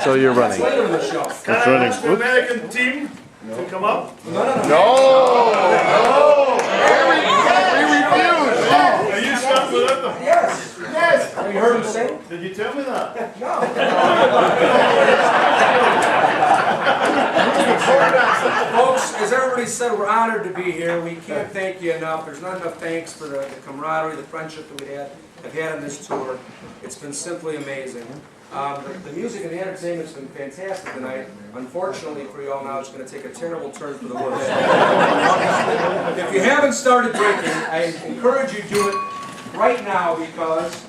So you're running. Later in the show. Can I ask the American team to come up? No! We refuse! Are you stuck without them? Yes. Yes. Have you heard him sing? Did you tell me that? Folks, as everybody said, we're honored to be here. We can't thank you enough. There's not enough thanks for the camaraderie, the friendship that we have had on this tour. It's been simply amazing. The music and the entertainment's been fantastic tonight. Unfortunately for you all now, it's going to take a terrible turn for the worse. If you haven't started drinking, I encourage you to do it right now because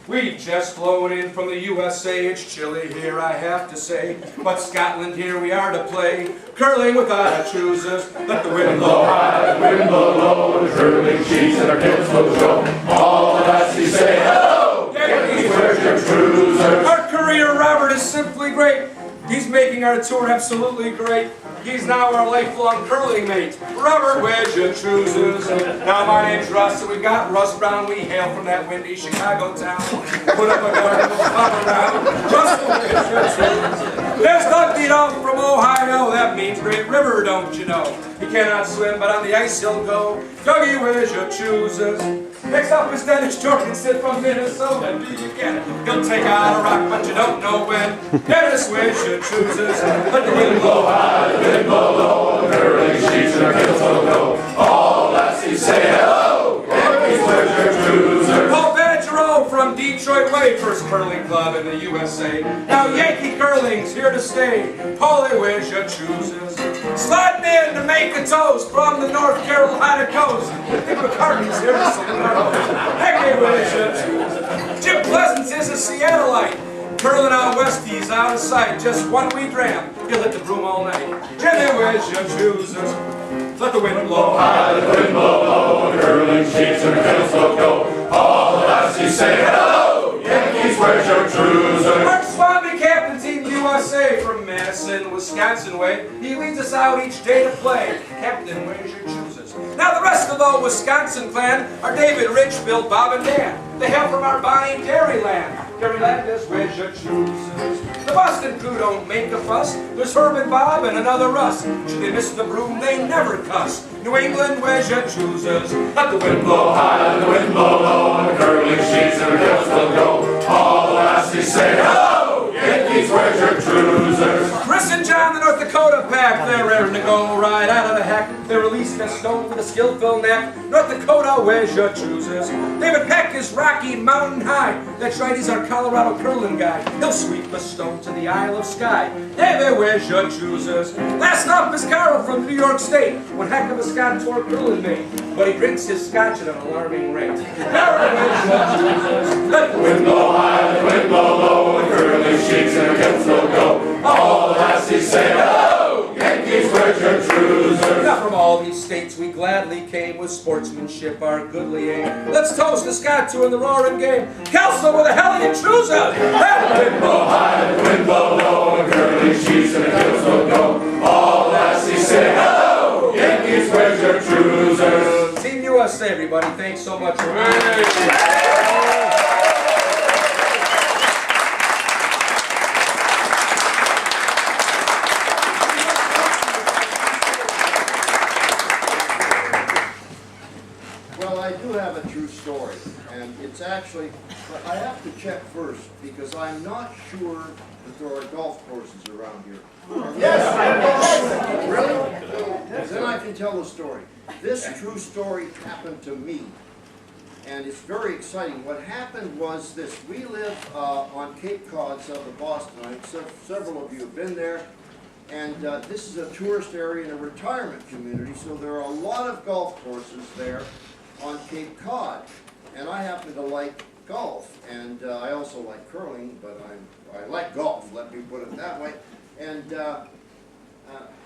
we've just flown in from the USA. It's chilly here, I have to say. But Scotland, here we are to play. Curling without a choosers. Let the wind blow high, the wind blow low. The curling sheets and our Kelso go. All the lassies say hello. Yankees, where's your cruisers? Our career, Robert, is simply great. He's making our tour absolutely great. He's now our lifelong curling mate. Robert, where's your choosers? Now my name's Russ, and we've got Russ Brown. We hail from that windy Chicago town. Put up a garden, we'll pop around. Russ, where's your choosers? There's Doug off from Ohio. That means Great River, don't you know? He cannot swim, but on the ice he'll go. Dougie, where's your choosers? Next up is Dennis Jorgensen from Minnesota. Do you get it? He'll take out a rock, but you don't know when. Dennis, where's your choosers? Let the wind blow high, the wind blow low. The curling sheets and our Kelso go. All lassies say hello. Yankees, where's your choosers? Paul Badgerow from Detroit Way, first curling club in the USA. Now Yankee curling's here to stay. Paulie, where's your choosers? Sliding in to make a toast from the North Carolina coast. Nick McCartney's here to salute our host. Hey, where's your choosers? Jim Pleasance is a Seattleite. Curling out west, he's out of sight. Just one wee dram, he'll hit the broom all night. Jimmy, where's your choosers? Let the wind blow high, the wind blow low. The curling sheets and the Kelso go. All the lassies say hello. Yankees, where's your choosers? Mark Swaby, captain, Team USA from Madison, Wisconsin way. He leads us out each day to play. Captain, where's your choosers? Now the rest of the Wisconsin clan are David, Rich, Bill, Bob, and Dan. They hail from our Bonnie Dairyland. Dairyland is where's your choosers? The Boston crew don't make a fuss. There's Herb and Bob and another Russ. Should they miss the broom, they never cuss. New England, where's your choosers? Let the wind blow high, let the wind blow low. And the curling sheets and the Kelso go. All the lassies say hello. Yankees, where's your choosers? Chris and John, the North Dakota pack, they're raring to go right out of the hack. They're releasing a stone with a skillful neck. North Dakota, where's your choosers? David Peck is Rocky Mountain High. That's right, he's our Colorado curling guy. He'll sweep a stone to the Isle of Skye. David, where's your choosers? Last up is Carl from New York State. One heck of a Scot tour curling mate, but he drinks his scotch at an alarming rate. Carl, where's your choosers? Let the wind blow high, the wind blow low. The curling sheets and the Kelso go. All the lassies say hello. Yankees, where's your choosers? Now from all these states we gladly came with sportsmanship, our goodly aim. Let's toast the Scot to in the roaring game. Kelso, where the hell are your choosers? Let the wind blow high, the wind blow low. The curling sheets and the Kelso go. All the lassies say hello. Yankees, where's your choosers? Team USA, everybody. Thanks so much for Well, I do have a true story, and it's actually, but I have to check first because I'm not sure that there are golf courses around here. Yes! Really? Then I can tell the story. This true story happened to me, and it's very exciting. What happened was this. We live on Cape Cod south of Boston. I think several of you have been there. And this is a tourist area and a retirement community, so there are a lot of golf courses there on Cape Cod. And I happen to like golf, and I also like curling, but I like golf, let me put it that way. And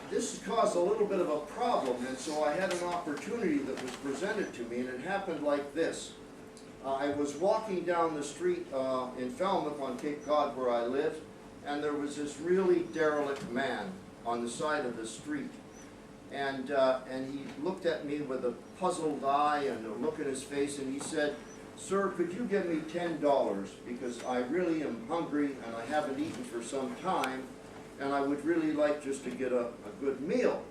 this has caused a little bit of a problem, and so I had an opportunity that was presented to me, and it happened like this. I was walking down the street in Falmouth on Cape Cod where I live, and there was this really derelict man on the side of the street. And he looked at me with a puzzled eye and a look in his face, and he said, sir, could you give me $10 because I really am hungry and I haven't eaten for some time and I would really like just to get a good meal.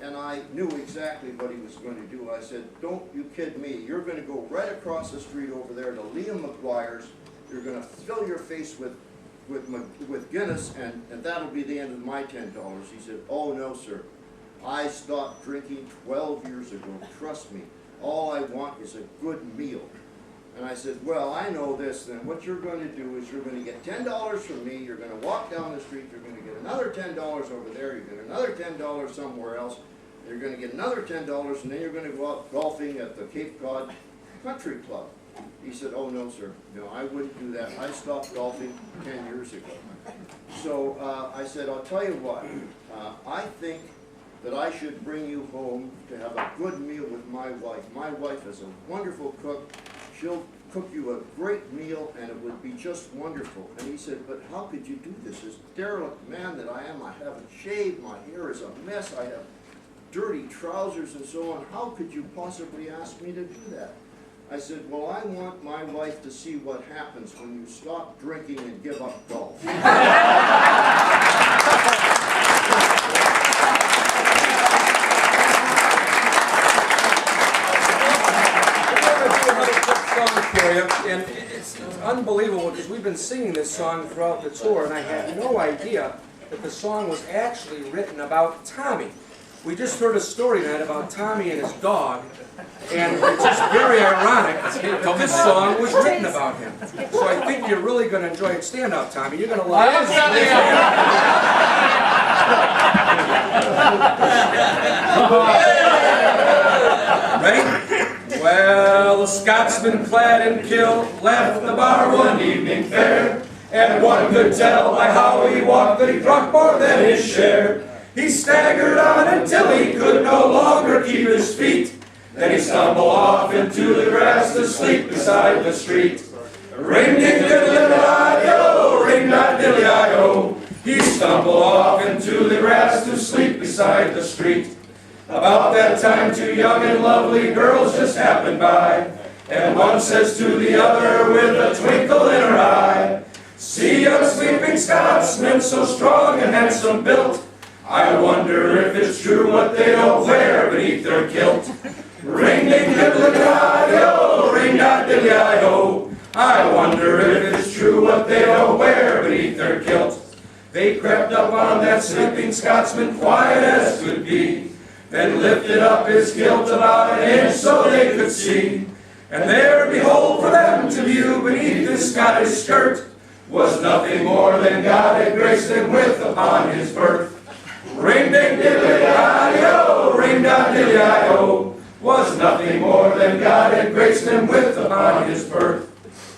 And I knew exactly what he was going to do. I said, don't you kid me. You're going to go right across the street over there to Liam McGuire's. You're going to fill your face with Guinness, and that'll be the end of my $10. He said, oh, no, sir. I stopped drinking 12 years ago. Trust me. All I want is a good meal. And I said, well, I know this. Then what you're going to do is you're going to get $10 from me. You're going to walk down the street. You're going to get another $10 over there. You get another $10 somewhere else. You're going to get another $10, and then you're going to go out golfing at the Cape Cod Country Club. He said, oh, no, sir. No, I wouldn't do that. I stopped golfing 10 years ago. So I said, I'll tell you what. I think that I should bring you home to have a good meal with my wife. My wife is a wonderful cook. She'll cook you a great meal, and it would be just wonderful. And he said, but how could you do this? As derelict man that I am, I haven't shaved. My hair is a mess. I have dirty trousers and so on. How could you possibly ask me to do that? I said, well, I want my wife to see what happens when you stop drinking and give up golf. And it's unbelievable because we've been singing this song throughout the tour, and I had no idea that the song was actually written about Tommy. We just heard a story tonight about Tommy and his dog, and it's just very ironic that this song was written about him. So I think you're really going to enjoy it. Stand up, Tommy. You're going to love it. Ready? Well, the Scotsman clad in kilt left the bar one evening fair, and one could tell by how he walked that he drunk more than his share. He staggered on until he could no longer keep his feet. Then he stumbled off into the grass to sleep beside the street. Ring-ding-diddly-i-o, ring-ding-diddly-i-o. He stumbled off into the grass to sleep beside the street. About that time, two young and lovely girls just happened by, and one says to the other with a twinkle in her eye, see a sleeping Scotsman so strong and handsome built, I wonder if it's true what they don't wear beneath their kilt. Ring-ding-diddly-i-o, ring-ding-diddly-i-o. I wonder if it's true what they don't wear beneath their kilt. They crept up on that sleeping Scotsman quiet as could be, then lifted up his kilt about an inch so they could see. And there, behold, for them to view beneath his Scottish skirt was nothing more than God had graced him with upon his birth. Ring-ding-diddly-i-o, ring-ding-diddly-i-o, was nothing more than God had graced him with upon his birth.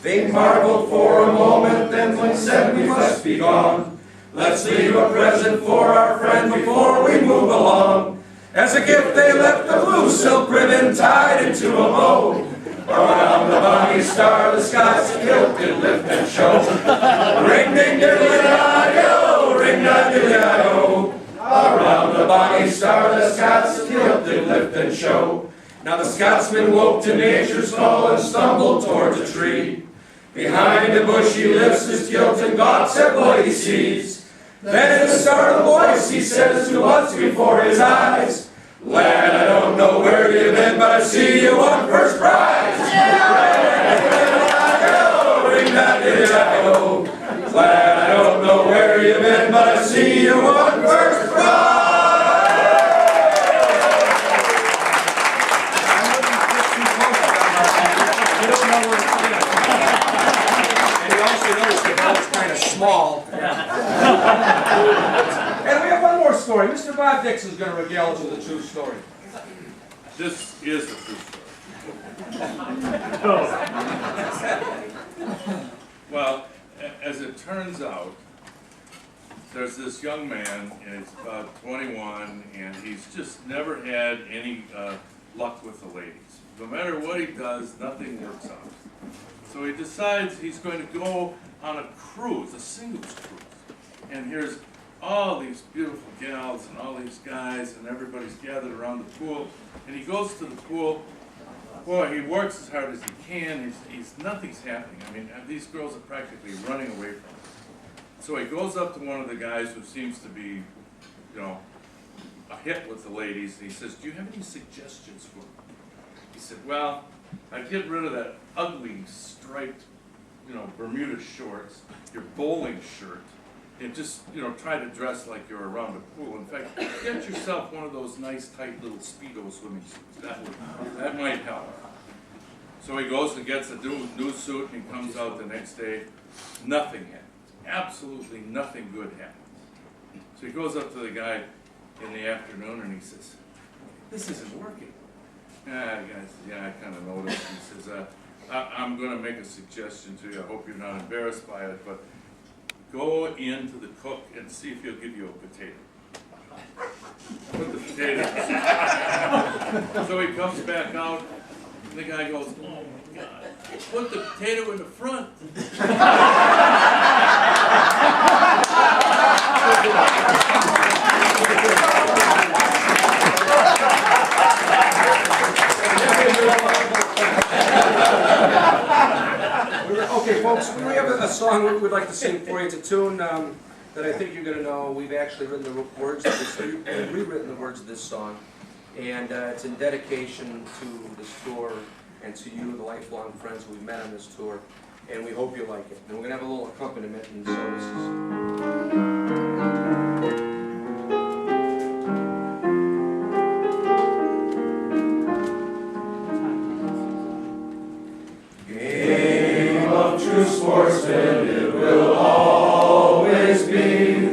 They marveled for a moment, then one said, we must be gone. Let's leave a present for our friend before we move along. As a gift they left a blue silk ribbon tied into a bow. Around the bonny star the Scots kilt did lift and show. Ring-ding-diddly-i-o, ring-ding-diddly-i-o. Around the bonny star the Scots kilt did lift and show. Now the Scotsman woke to nature's call and stumbled towards a tree. Behind a bush he lifts his kilt and gawks at what he sees. Then in a startled voice he says to what's before his eyes, lad, I don't know where you've been, but I see you won first prize. Ring-a-ding-a-ding-a-ding-a-ding-a-ding-a-ding-a-ding-a-ding-a-ding-a-ding-a-ding. Lad, I don't know where you've been, but I see you won first prize. You don't know where it's been. And you also notice the ball's kind of small. And we have one more story. Mr. Bob Dixon's going to regale us with a true story. This is a true story. Well, as it turns out, there's this young man, and he's about 21, and he's just never had any luck with the ladies. No matter what he does, nothing works out. So he decides he's going to go on a cruise, a singles cruise. And here's all these beautiful gals and all these guys, and everybody's gathered around the pool. And he goes to the pool, Well, he works as hard as he can, nothing's happening. I mean, these girls are practically running away from him. So he goes up to one of the guys who seems to be, you know, a hit with the ladies, and he says, do you have any suggestions for me? He said, well, I'd get rid of that ugly striped, you know, Bermuda shorts, your bowling shirt, and just, you know, try to dress like you're around a pool. In fact, get yourself one of those nice, tight little Speedo swimming suits. That might help. So he goes and gets a new suit, and he comes out the next day. Nothing happens. Absolutely nothing good happens. So he goes up to the guy in the afternoon, and he says, this isn't working. The guy says, yeah, I kind of noticed. He says, I'm going to make a suggestion to you. I hope you're not embarrassed by it, but go into the cook and see if he'll give you a potato. Put the potatoes. So he comes back out, and the guy goes, oh my God, put the potato in the front. Okay, folks, we have a song we'd like to sing for you. It's a tune that I think you're going to know. We've actually written the words of this, rewritten the words of this song, and it's in dedication to this tour and to you, the lifelong friends we've met on this tour, and we hope you like it. And we're going to have a little accompaniment, and so this is... Sportsman, it will always be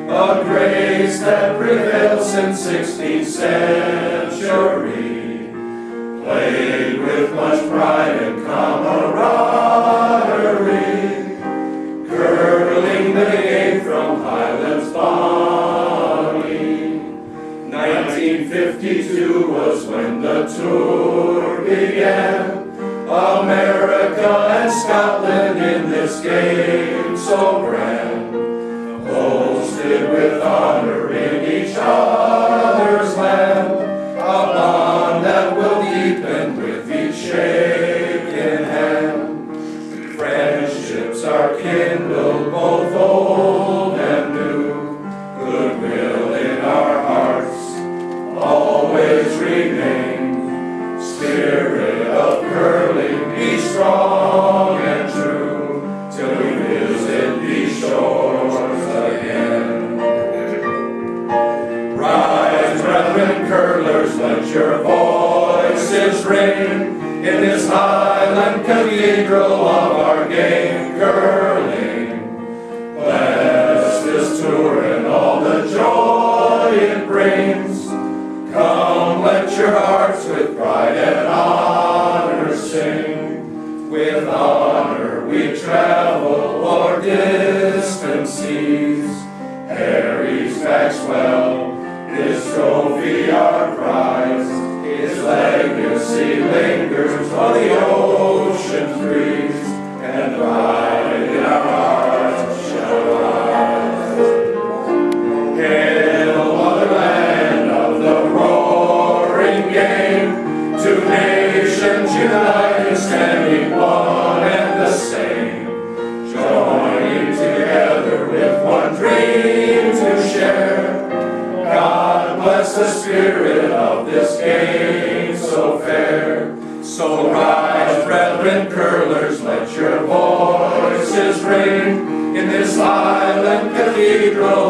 a grace that prevails since 16th century, played with much pride and camaraderie, curling the game from Highlands Bonnie. 1952 was when the tour began. America and Scotland in this game so grand, hosted with honor in each other's land, a bond that will deepen with each shaken hand. Friendships are kindled both old and new, goodwill in our hearts always remain. Spirit of curling, be strong and true, till we visit these shores again. Rise, brethren curlers, let your voices ring in this Highland cathedral of our game curling. Bless this tour and all the joy it brings. Come, let your hearts with pride and honor sing. With honor we travel o'er distant seas. Harry's Maxwell, his trophy our prize. His legacy lingers while the ocean breeze, and pride in our hearts shall rise. Hail, motherland of the roaring game, two nations united, standing one and the same, joining together with one dream to share. God bless the spirit of this game so fair. So rise, brethren curlers, let your voices ring in this Highland cathedral